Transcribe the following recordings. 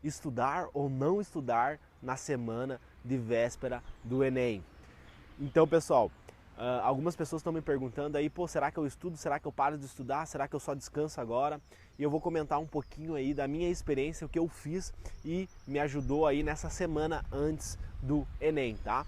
estudar ou não estudar na semana de véspera do Enem. Então, pessoal, algumas pessoas estão me perguntando aí, pô, será que eu estudo? Será que eu paro de estudar? Será que eu só descanso agora? E eu vou comentar um pouquinho aí da minha experiência, o que eu fiz e me ajudou aí nessa semana antes do Enem, tá?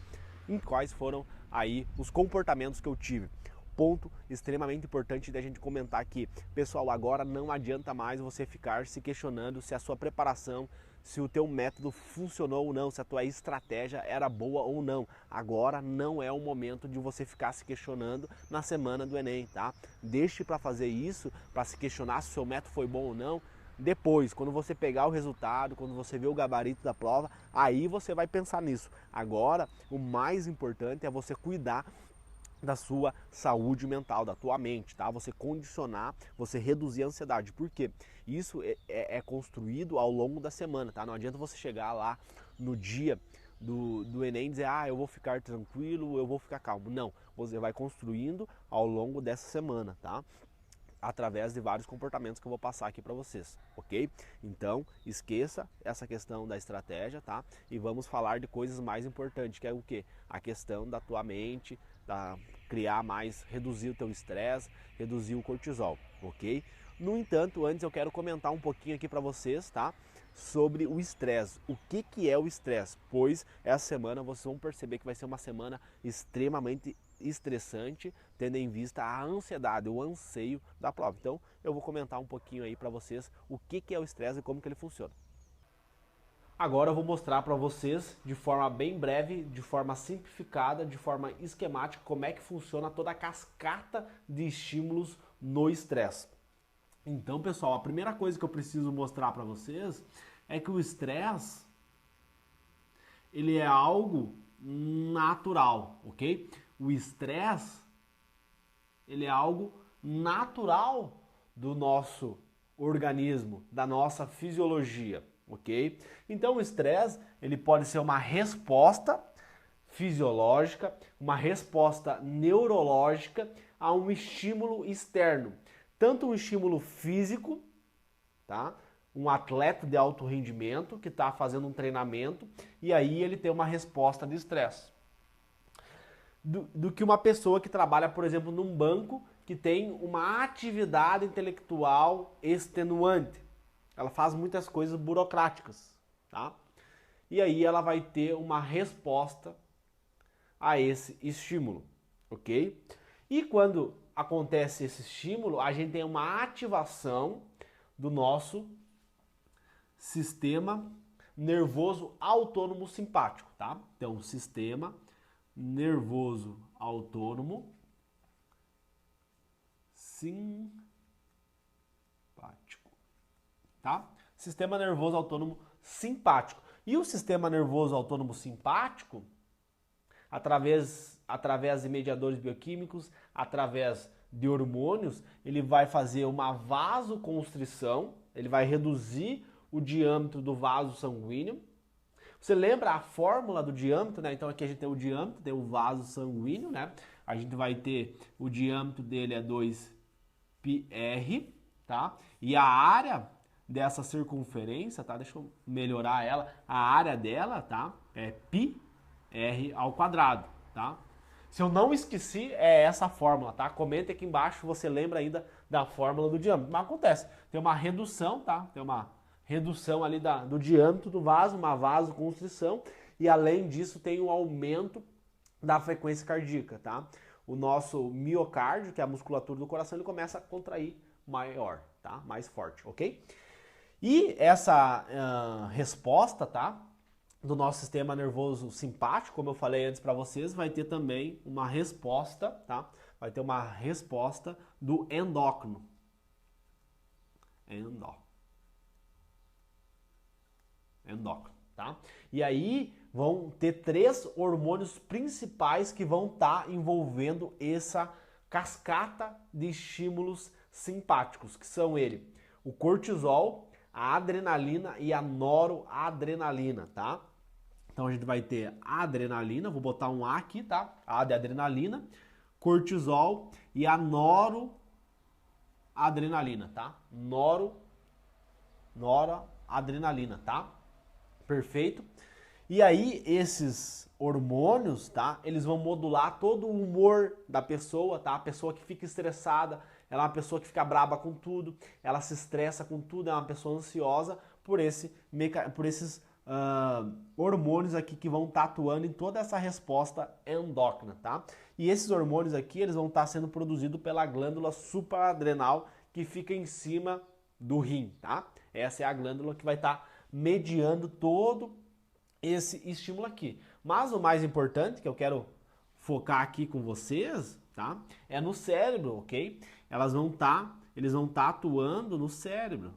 Em quais foram aí os comportamentos que eu tive. Ponto extremamente importante da gente comentar aqui. Pessoal, agora não adianta mais você ficar se questionando se a sua preparação, se o teu método funcionou ou não, se a tua estratégia era boa ou não. Agora não é o momento de você ficar se questionando na semana do Enem, tá? Deixe para fazer isso, para se questionar se o seu método foi bom ou não, depois, quando você pegar o resultado, quando você ver o gabarito da prova, aí você vai pensar nisso. Agora, o mais importante é você cuidar da sua saúde mental, da tua mente, tá? Você condicionar, você reduzir a ansiedade. Por quê? Isso é construído ao longo da semana, tá? Não adianta você chegar lá no dia do Enem e dizer, eu vou ficar tranquilo, eu vou ficar calmo. Não, você vai construindo ao longo dessa semana, tá? Através de vários comportamentos que eu vou passar aqui para vocês, ok? Então, esqueça essa questão da estratégia, tá? E vamos falar de coisas mais importantes, que é o quê? A questão da tua mente, da criar mais, reduzir o teu estresse, reduzir o cortisol, ok? No entanto, antes eu quero comentar um pouquinho aqui para vocês, tá? Sobre o estresse. O que é o estresse? Pois essa semana vocês vão perceber que vai ser uma semana extremamente estressante, tendo em vista a ansiedade, o anseio da prova. Então, eu vou comentar um pouquinho aí para vocês o que é o estresse e como que ele funciona. Agora eu vou mostrar para vocês de forma bem breve, de forma simplificada, de forma esquemática, como é que funciona toda a cascata de estímulos no estresse. Então, pessoal, a primeira coisa que eu preciso mostrar para vocês é que o estresse ele é algo natural, ok? O estresse ele é algo natural do nosso organismo, da nossa fisiologia, ok? Então o estresse ele pode ser uma resposta fisiológica, uma resposta neurológica a um estímulo externo, tanto um estímulo físico, tá? Um atleta de alto rendimento que está fazendo um treinamento e aí ele tem uma resposta de estresse. Do que uma pessoa que trabalha, por exemplo, num banco que tem uma atividade intelectual extenuante. Ela faz muitas coisas burocráticas, tá? E aí ela vai ter uma resposta a esse estímulo, ok? E quando acontece esse estímulo, a gente tem uma ativação do nosso sistema nervoso autônomo simpático, tá? Então, sistema nervoso autônomo simpático, tá? Sistema nervoso autônomo simpático. E o sistema nervoso autônomo simpático, através de mediadores bioquímicos, através de hormônios, ele vai fazer uma vasoconstrição, ele vai reduzir o diâmetro do vaso sanguíneo. Você lembra a fórmula do diâmetro, né? Então aqui a gente tem o diâmetro, tem o vaso sanguíneo, né? A gente vai ter o diâmetro dele é 2πr, tá? E a área dessa circunferência, tá? Deixa eu melhorar ela. A área dela, tá? É πr ao quadrado, tá? Se eu não esqueci, é essa fórmula, tá? Comenta aqui embaixo se você lembra ainda da fórmula do diâmetro. Mas acontece, tem uma redução, tá? Tem uma redução ali do diâmetro do vaso, uma vasoconstrição, e além disso tem um aumento da frequência cardíaca, tá? O nosso miocárdio, que é a musculatura do coração, ele começa a contrair maior, tá? Mais forte, ok? E essa resposta, tá? Do nosso sistema nervoso simpático, como eu falei antes para vocês, vai ter também uma resposta, tá? Vai ter uma resposta do endócrino. Endócrino, tá? E aí vão ter 3 hormônios principais que vão estar envolvendo essa cascata de estímulos simpáticos, que são o cortisol, a adrenalina e a noradrenalina, tá? Então a gente vai ter a adrenalina, vou botar um A aqui, tá? A de adrenalina, cortisol e a noradrenalina, tá? Noradrenalina, tá? Perfeito? E aí esses hormônios, tá? Eles vão modular todo o humor da pessoa, tá? A pessoa que fica estressada, ela é uma pessoa que fica braba com tudo, ela se estressa com tudo, é uma pessoa ansiosa por esses hormônios aqui que vão estar atuando em toda essa resposta endócrina, tá? E esses hormônios aqui, eles vão estar sendo produzidos pela glândula supraadrenal que fica em cima do rim, tá? Essa é a glândula que vai estar mediando todo esse estímulo aqui. Mas o mais importante que eu quero focar aqui com vocês, tá? É no cérebro, ok? Eles vão estar atuando no cérebro.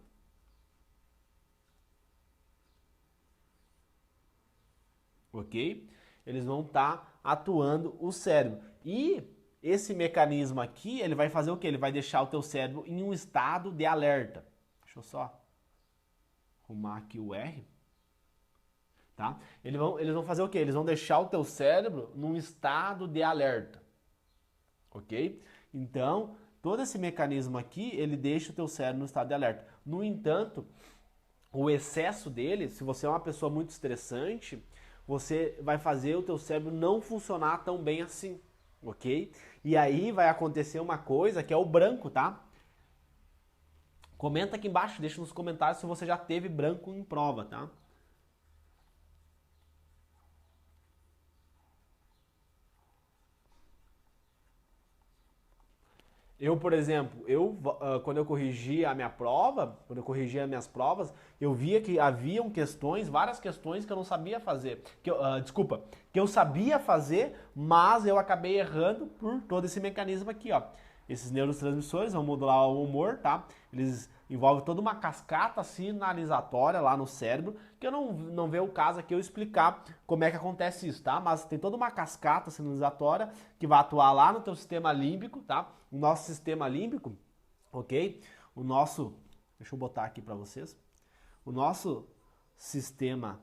Ok? Eles vão estar atuando o cérebro. E esse mecanismo aqui, ele vai fazer o quê? Ele vai deixar o teu cérebro em um estado de alerta. Deixa eu só arrumar aqui o R. Tá? Eles vão fazer o quê? Eles vão deixar o teu cérebro num estado de alerta. Ok? Então, todo esse mecanismo aqui, ele deixa o teu cérebro no estado de alerta. No entanto, o excesso dele, se você é uma pessoa muito estressante, você vai fazer o teu cérebro não funcionar tão bem assim, ok? E aí vai acontecer uma coisa que é o branco, tá? Comenta aqui embaixo, deixa nos comentários se você já teve branco em prova, tá? Eu, por exemplo, quando eu corrigia a minha prova, quando eu corrigia as minhas provas, eu via que haviam questões, várias questões que eu não sabia fazer. Que eu sabia fazer, mas eu acabei errando por todo esse mecanismo aqui, ó. Esses neurotransmissores vão modular o humor, tá? Eles envolvem toda uma cascata sinalizatória lá no cérebro, que eu não vejo o caso aqui eu explicar como é que acontece isso, tá? Mas tem toda uma cascata sinalizatória que vai atuar lá no teu sistema límbico, tá? O nosso sistema límbico, ok? Deixa eu botar aqui para vocês. O nosso sistema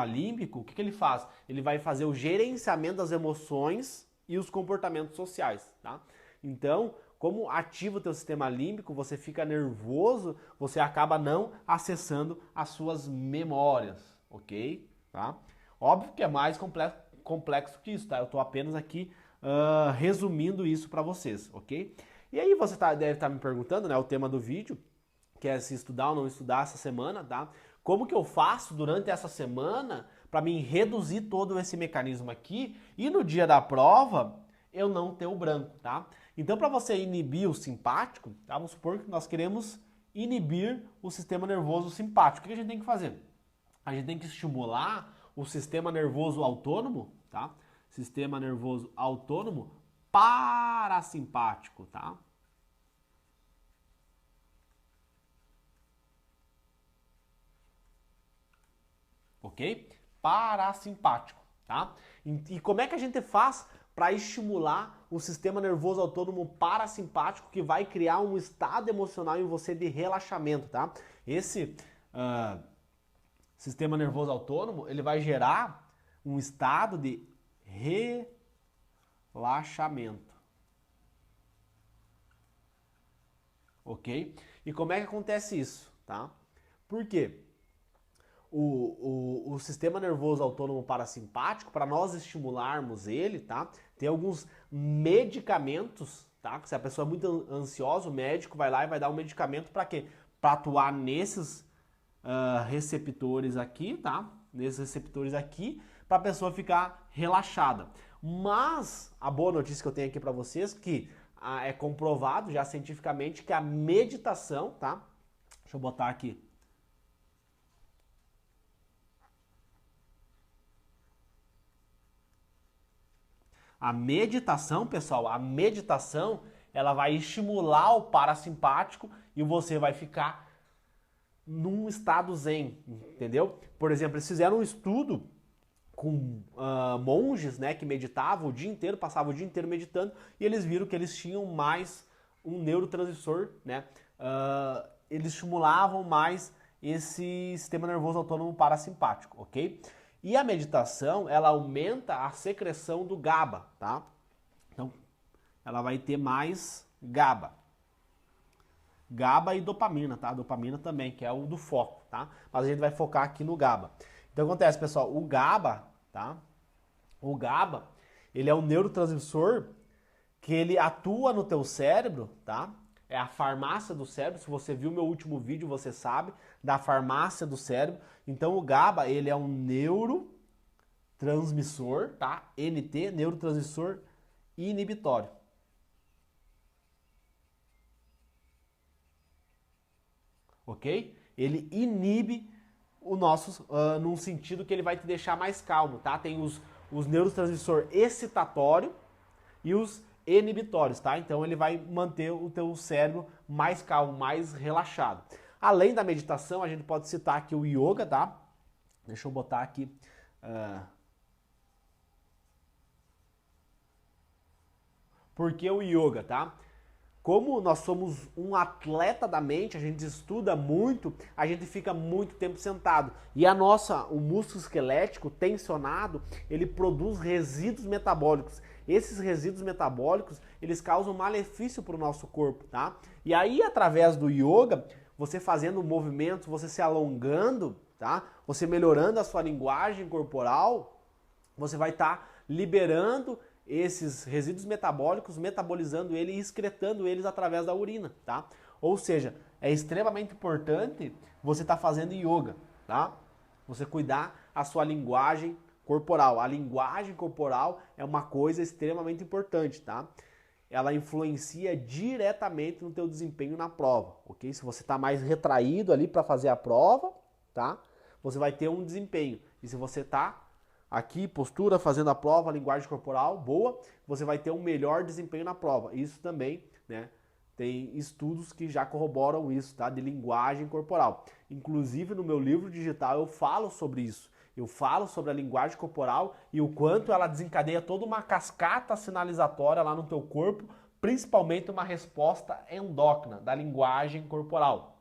límbico, o que ele faz? Ele vai fazer o gerenciamento das emoções e os comportamentos sociais, tá? Então, como ativa o teu sistema límbico, você fica nervoso, você acaba não acessando as suas memórias, ok? Tá? Óbvio que é mais complexo que isso, tá? Eu estou apenas aqui resumindo isso para vocês, ok? E aí você deve estar me perguntando, né? O tema do vídeo, que é se estudar ou não estudar essa semana, tá? Como que eu faço durante essa semana para mim reduzir todo esse mecanismo aqui e no dia da prova eu não ter o branco, tá? Então, para você inibir o simpático, tá? Vamos supor que nós queremos inibir o sistema nervoso simpático. O que a gente tem que fazer? A gente tem que estimular o sistema nervoso autônomo, tá? Sistema nervoso autônomo parasimpático, tá? Ok? Parasimpático, tá? E como é que a gente faz para estimular o sistema nervoso autônomo parasimpático que vai criar um estado emocional em você de relaxamento, tá? Esse sistema nervoso autônomo, ele vai gerar um estado de relaxamento. Ok? E como é que acontece isso, tá? Por quê? O sistema nervoso autônomo parasimpático, para nós estimularmos ele, tá? Tem alguns medicamentos, tá? Se a pessoa é muito ansiosa, o médico vai lá e vai dar um medicamento para quê? Para atuar nesses receptores aqui, tá? Nesses receptores aqui, para a pessoa ficar relaxada. Mas a boa notícia que eu tenho aqui para vocês que é comprovado já cientificamente que a meditação, tá? Deixa eu botar aqui. A meditação, pessoal, ela vai estimular o parasimpático e você vai ficar num estado zen, entendeu? Por exemplo, eles fizeram um estudo com monges, né, que meditavam o dia inteiro, passavam o dia inteiro meditando e eles viram que eles tinham mais um neurotransmissor, né? Eles estimulavam mais esse sistema nervoso autônomo parasimpático, ok? E a meditação, ela aumenta a secreção do GABA, tá? Então, ela vai ter mais GABA. GABA e dopamina, tá? Dopamina também, que é o do foco, tá? Mas a gente vai focar aqui no GABA. Então acontece, pessoal, o GABA, tá? O GABA, ele é um neurotransmissor que ele atua no teu cérebro, tá? É a farmácia do cérebro. Se você viu meu último vídeo, você sabe da farmácia do cérebro. Então o GABA, ele é um neurotransmissor, tá? NT, neurotransmissor inibitório. Ok? Ele inibe o nosso, num sentido que ele vai te deixar mais calmo, tá? Tem os neurotransmissor excitatório e os inibitórios, tá? Então ele vai manter o teu cérebro mais calmo, mais relaxado. Além da meditação, a gente pode citar aqui o yoga, tá? Deixa eu botar aqui. Por que o yoga, tá? Como nós somos um atleta da mente, a gente estuda muito, a gente fica muito tempo sentado. E o músculo esquelético tensionado, ele produz resíduos metabólicos. Esses resíduos metabólicos, eles causam malefício para o nosso corpo, tá? E aí, através do yoga, você fazendo movimentos, você se alongando, tá? Você melhorando a sua linguagem corporal, você vai estar liberando esses resíduos metabólicos, metabolizando eles e excretando eles através da urina, tá? Ou seja, é extremamente importante você estar fazendo yoga, tá? Você cuidar a sua linguagem corporal. A linguagem corporal é uma coisa extremamente importante, tá? Ela influencia diretamente no teu desempenho na prova, ok? Se você está mais retraído ali para fazer a prova, tá? Você vai ter um desempenho. E se você está aqui, postura, fazendo a prova, linguagem corporal, boa, você vai ter um melhor desempenho na prova. Isso também, né, tem estudos que já corroboram isso, tá, de linguagem corporal. Inclusive no meu livro digital eu falo sobre isso. Eu falo sobre a linguagem corporal e o quanto ela desencadeia toda uma cascata sinalizatória lá no teu corpo, principalmente uma resposta endócrina da linguagem corporal,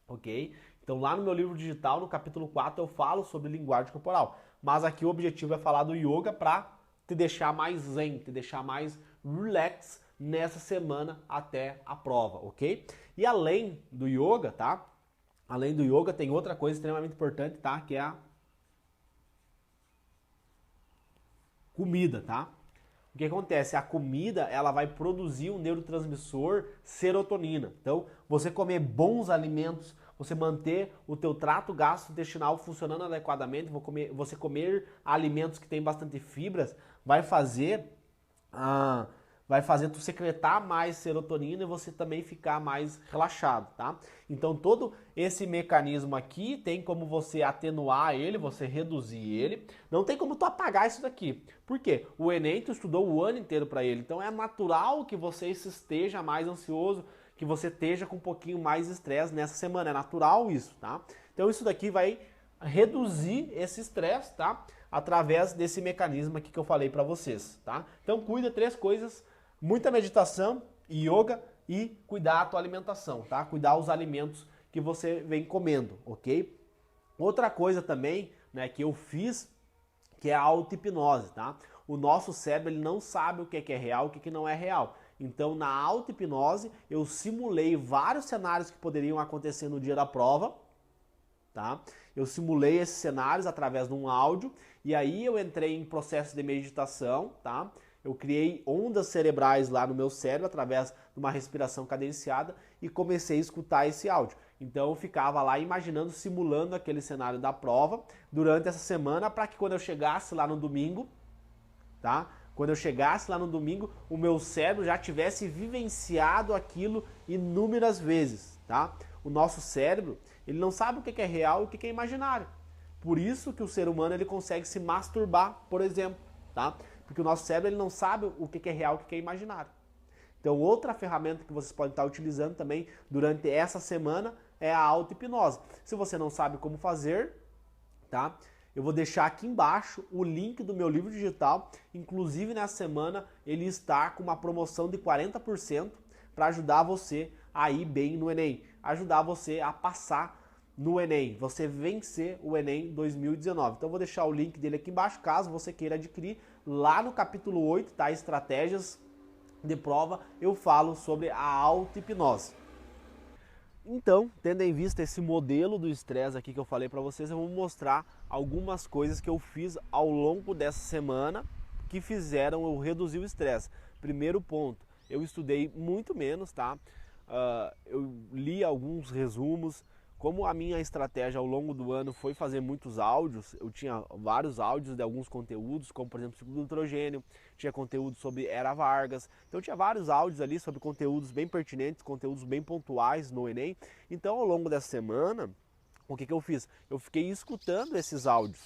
ok? Então lá no meu livro digital, no capítulo 4, eu falo sobre linguagem corporal. Mas aqui o objetivo é falar do yoga para te deixar mais zen, te deixar mais relax nessa semana até a prova, ok? E além do yoga, tá? Além do yoga tem outra coisa extremamente importante, tá? Que é a comida, tá? O que acontece? A comida, ela vai produzir um neurotransmissor serotonina. Então, você comer bons alimentos, você manter o teu trato gastrointestinal funcionando adequadamente, você comer alimentos que têm bastante fibras, vai fazer tu secretar mais serotonina e você também ficar mais relaxado, tá? Então todo esse mecanismo aqui tem como você atenuar ele, você reduzir ele. Não tem como tu apagar isso daqui. Por quê? O Enem tu estudou o ano inteiro para ele, então é natural que você esteja mais ansioso, que você esteja com um pouquinho mais de estresse nessa semana, é natural isso, tá? Então isso daqui vai reduzir esse estresse, tá? Através desse mecanismo aqui que eu falei para vocês, tá? Então cuida, 3 coisas: muita meditação, yoga e cuidar a tua alimentação, tá? Cuidar os alimentos que você vem comendo, ok? Outra coisa também, né, que eu fiz, que é a auto-hipnose, tá? O nosso cérebro, ele não sabe o que é real, o que não é real. Então, na auto-hipnose, eu simulei vários cenários que poderiam acontecer no dia da prova, tá? Eu simulei esses cenários através de um áudio e aí eu entrei em processo de meditação, tá? Eu criei ondas cerebrais lá no meu cérebro através de uma respiração cadenciada e comecei a escutar esse áudio. Então eu ficava lá imaginando, simulando aquele cenário da prova durante essa semana para que quando eu chegasse lá no domingo, tá? Quando eu chegasse lá no domingo, o meu cérebro já tivesse vivenciado aquilo inúmeras vezes, tá? O nosso cérebro, ele não sabe o que é real e o que é imaginário. Por isso que o ser humano ele consegue se masturbar, por exemplo, tá? Porque o nosso cérebro ele não sabe o que é real e o que é imaginário. Então, outra ferramenta que vocês podem estar utilizando também durante essa semana é a auto-hipnose. Se você não sabe como fazer, tá? Eu vou deixar aqui embaixo o link do meu livro digital. Inclusive, nessa semana, ele está com uma promoção de 40% para ajudar você a ir bem no Enem. Ajudar você a passar no Enem, você vencer o Enem 2019. Então, eu vou deixar o link dele aqui embaixo, caso você queira adquirir. Lá no capítulo 8, tá? Estratégias de prova, eu falo sobre a auto-hipnose. Então, tendo em vista esse modelo do estresse aqui que eu falei para vocês, eu vou mostrar algumas coisas que eu fiz ao longo dessa semana que fizeram eu reduzir o estresse. Primeiro ponto, eu estudei muito menos, tá? Eu li alguns resumos. Como a minha estratégia ao longo do ano foi fazer muitos áudios, eu tinha vários áudios de alguns conteúdos, como por exemplo ciclo do nitrogênio, tinha conteúdo sobre Era Vargas, então tinha vários áudios ali sobre conteúdos bem pertinentes, conteúdos bem pontuais no Enem. Então ao longo dessa semana, o que eu fiz? Eu fiquei escutando esses áudios,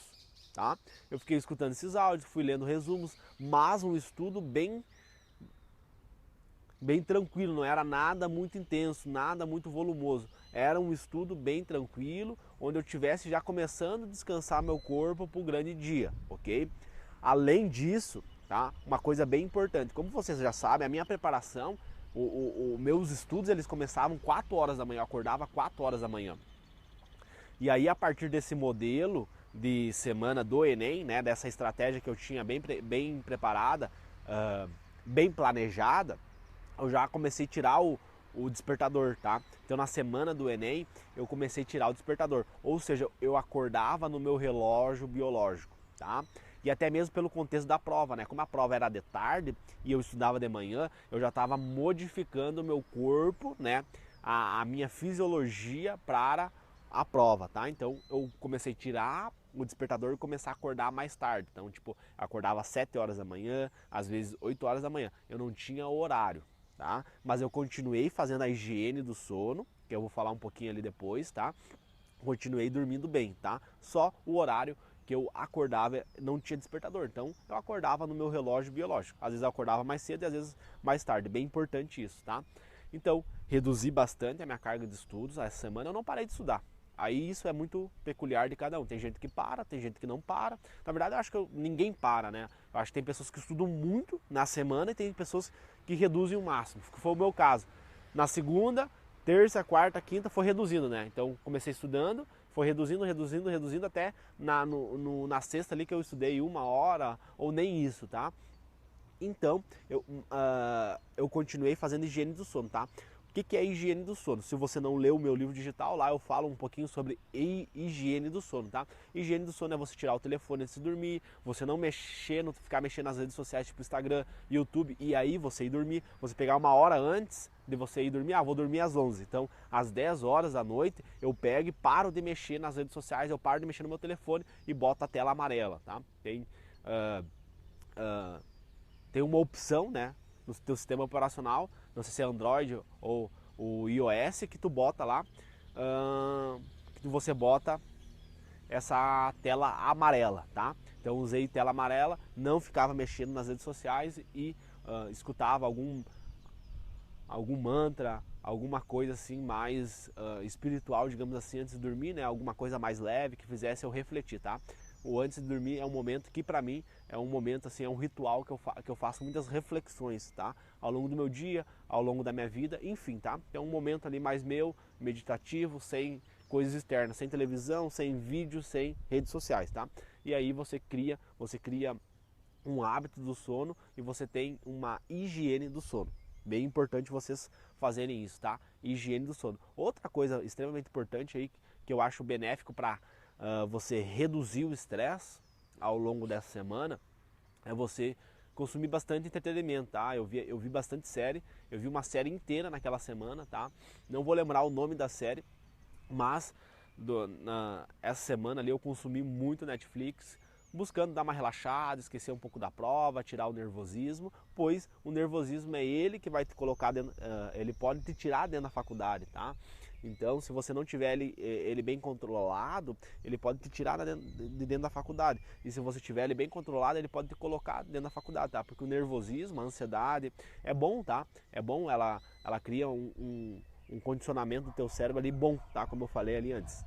tá? Eu fiquei escutando esses áudios, fui lendo resumos, mas um estudo bem tranquilo, não era nada muito intenso, nada muito volumoso. Era um estudo bem tranquilo, onde eu tivesse já começando a descansar meu corpo para o grande dia, ok? Além disso, tá? Uma coisa bem importante, como vocês já sabem, a minha preparação, meus estudos, eles começavam 4 horas da manhã, eu acordava 4 horas da manhã. E aí, a partir desse modelo de semana do Enem, né, dessa estratégia que eu tinha bem preparada, bem planejada, eu já comecei a tirar o despertador, tá? Então na semana do Enem eu comecei a tirar o despertador, ou seja, eu acordava no meu relógio biológico, tá? E até mesmo pelo contexto da prova, né? Como a prova era de tarde e eu estudava de manhã, eu já estava modificando o meu corpo, né? A minha fisiologia para a prova, tá? Então eu comecei a tirar o despertador e começar a acordar mais tarde. Então, tipo, acordava às 7 horas da manhã, às vezes 8 horas da manhã. Eu não tinha horário, tá? Mas eu continuei fazendo a higiene do sono, que eu vou falar um pouquinho ali depois, tá? Continuei dormindo bem, tá? Só o horário que eu acordava não tinha despertador, então eu acordava no meu relógio biológico. Às vezes eu acordava mais cedo e às vezes mais tarde, bem importante isso, tá? Então, reduzi bastante a minha carga de estudos. Essa semana eu não parei de estudar. Aí isso é muito peculiar de cada um. Tem gente que para, tem gente que não para. Na verdade, eu acho que ninguém para, né? Eu acho que tem pessoas que estudam muito na semana e tem pessoas que reduzem o máximo, que foi o meu caso. Na segunda, terça, quarta, quinta foi reduzindo, né? Então comecei estudando, foi reduzindo até na sexta ali que eu estudei 1 hora ou nem isso, tá? Então eu continuei fazendo higiene do sono, tá? O que é higiene do sono? Se você não leu o meu livro digital, lá eu falo um pouquinho sobre higiene do sono, tá? Higiene do sono é você tirar o telefone antes de dormir, você não ficar mexendo nas redes sociais tipo Instagram, YouTube, e aí você ir dormir, você pegar 1 hora antes de você ir dormir, vou dormir às 11, então às 10 horas da noite eu pego e paro de mexer nas redes sociais, eu paro de mexer no meu telefone e boto a tela amarela, tá? Tem uma opção, né, no teu sistema operacional, não sei se é Android ou o iOS, que tu bota lá, que você bota essa tela amarela, tá? Então eu usei tela amarela, não ficava mexendo nas redes sociais e escutava algum mantra, alguma coisa assim mais espiritual, digamos assim, antes de dormir, né? Alguma coisa mais leve que fizesse eu refletir, tá? O antes de dormir é um momento que para mim é um momento assim, é um ritual que eu faço muitas reflexões, tá? Ao longo do meu dia, ao longo da minha vida, enfim, tá? É um momento ali mais meu, meditativo, sem coisas externas, sem televisão, sem vídeo, sem redes sociais, tá? E aí você cria um hábito do sono e você tem uma higiene do sono. Bem importante vocês fazerem isso, tá? Higiene do sono. Outra coisa extremamente importante aí que eu acho benéfico para você reduzir o estresse ao longo dessa semana é você consumir bastante entretenimento, tá? Eu vi bastante série, eu vi uma série inteira naquela semana, tá? Não vou lembrar o nome da série, mas essa semana ali eu consumi muito Netflix, buscando dar uma relaxada, esquecer um pouco da prova, tirar o nervosismo, pois o nervosismo é ele que vai te colocar dentro, ele pode te tirar dentro da faculdade, tá? Então, se você não tiver ele bem controlado, ele pode te tirar de dentro da faculdade. E se você tiver ele bem controlado, ele pode te colocar dentro da faculdade, tá? Porque o nervosismo, a ansiedade, é bom, tá? É bom, ela cria um condicionamento do teu cérebro ali bom, tá? Como eu falei ali antes.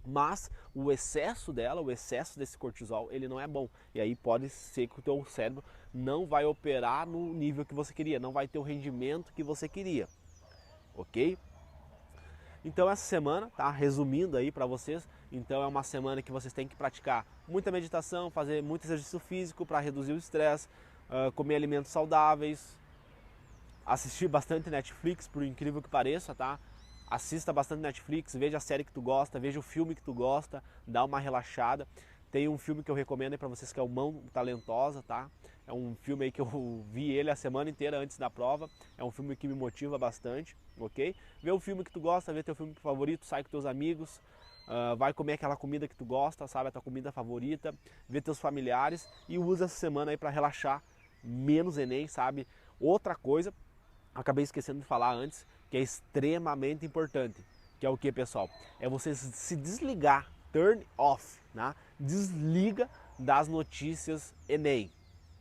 Mas o excesso dela, o excesso desse cortisol, ele não é bom. E aí pode ser que o teu cérebro não vai operar no nível que você queria, não vai ter o rendimento que você queria, ok? Então essa semana, tá? Resumindo aí para vocês, então é uma semana que vocês têm que praticar muita meditação, fazer muito exercício físico para reduzir o estresse, comer alimentos saudáveis, assistir bastante Netflix, por incrível que pareça, tá? assista bastante Netflix, veja a série que tu gosta, veja o filme que tu gosta, dá uma relaxada. Tem um filme que eu recomendo aí pra vocês que é o Mão Talentosa, tá? É um filme aí que eu vi ele a semana inteira antes da prova. É um filme que me motiva bastante, ok? Vê o filme que tu gosta, vê teu filme favorito, sai com teus amigos, vai comer aquela comida que tu gosta, sabe? A tua comida favorita, vê teus familiares e usa essa semana aí pra relaxar, menos Enem, sabe? Outra coisa, acabei esquecendo de falar antes, que é extremamente importante, que é o que, pessoal? É você se desligar, turn off, né? Desliga das notícias Enem.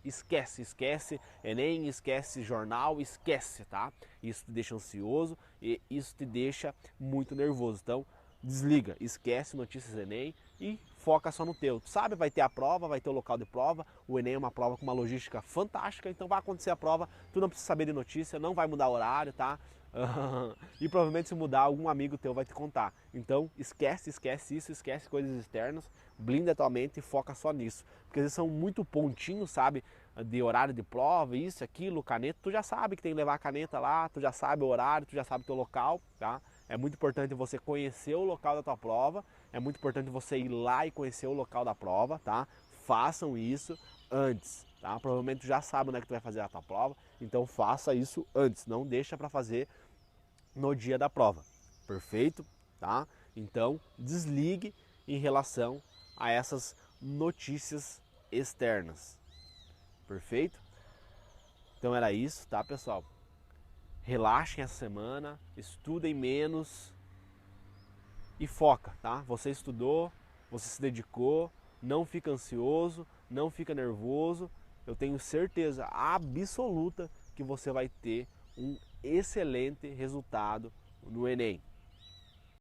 Esquece Enem, esquece jornal, esquece, tá? Isso te deixa ansioso e isso te deixa muito nervoso. Então, desliga, esquece notícias Enem e foca só no teu. Tu sabe, vai ter a prova, vai ter o local de prova. O Enem é uma prova com uma logística fantástica, então vai acontecer a prova, tu não precisa saber de notícia, não vai mudar o horário, tá? E provavelmente se mudar, algum amigo teu vai te contar. Então esquece isso, esquece coisas externas, blinda a tua mente e foca só nisso. Porque eles são muito pontinhos, sabe? De horário de prova, isso, aquilo, caneta. Tu já sabe que tem que levar a caneta lá, tu já sabe o horário, tu já sabe o teu local, tá? É muito importante você conhecer o local da tua prova, é muito importante você ir lá e conhecer o local da prova, tá? Façam isso antes, tá? Provavelmente tu já sabe onde é que tu vai fazer a tua prova, então faça isso antes, não deixa para fazer no dia da prova, perfeito? Tá? Então desligue em relação a essas notícias externas, perfeito? Então era isso, tá, pessoal? Relaxem essa semana, estudem menos e foca, tá? Você estudou, você se dedicou, não fica ansioso, não fica nervoso. Eu tenho certeza absoluta que você vai ter um excelente resultado no Enem.